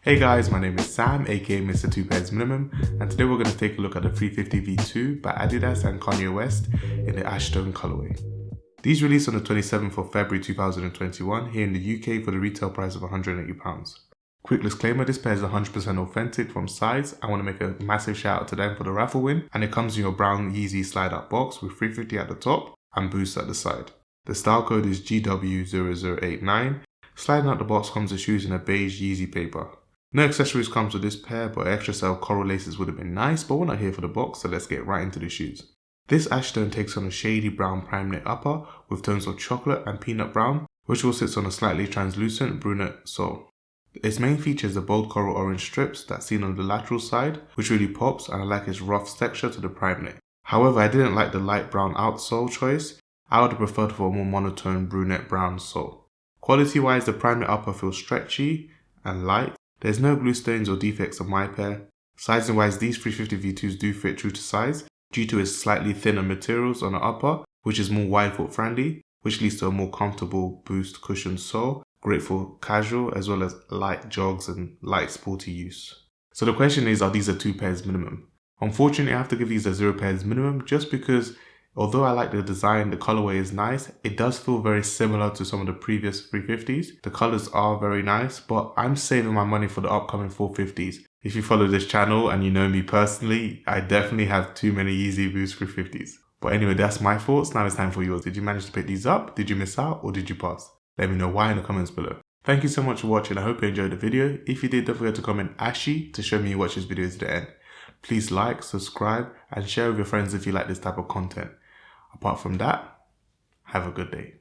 Hey guys, my name is Sam, aka Mr. Two Pairs Minimum, and today we're going to take a look at the 350 V2 by Adidas and Kanye West in the ash stone colorway. These released on the 27th of February 2021 here in the UK for the retail price of £180. Quick disclaimer, this pair is 100% authentic from size. I want to make a massive shout out to them for the raffle win, and it comes in your brown Yeezy slide out box with 350 at the top and boost at the side. The style code is GW0089. Sliding out the box comes the shoes in a beige Yeezy paper. No accessories comes with this pair, but extra set of coral laces would have been nice, but we're not here for the box, so let's get right into the shoes. This ash stone takes on a shady brown prime knit upper with tones of chocolate and peanut brown, which all sits on a slightly translucent brunette sole. Its main feature is the bold coral orange strips that's seen on the lateral side, which really pops, and I like its rough texture to the prime knit. However, I didn't like the light brown outsole choice. I would have preferred for a more monotone brunette brown sole. Quality wise, the prime knit upper feels stretchy and light. There's no glue stains or defects on my pair. Sizing wise, these 350 V2s do fit true to size due to its slightly thinner materials on the upper, which is more wide foot friendly, which leads to a more comfortable boost cushioned sole, great for casual as well as light jogs and light sporty use. So the question is, are these a 2 pairs minimum? Unfortunately, I have to give these a 0 pairs minimum just because although I like the design, the colorway is nice, it does feel very similar to some of the previous 350s. The colors are very nice, but I'm saving my money for the upcoming 450s. If you follow this channel and you know me personally, I definitely have too many Yeezy Boost 350s. But anyway, that's my thoughts. Now it's time for yours. Did you manage to pick these up? Did you miss out? Or did you pass? Let me know why in the comments below. Thank you so much for watching. I hope you enjoyed the video. If you did, don't forget to comment Ashy to show me you watch this video to the end. Please like, subscribe, and share with your friends if you like this type of content. Apart from that, have a good day.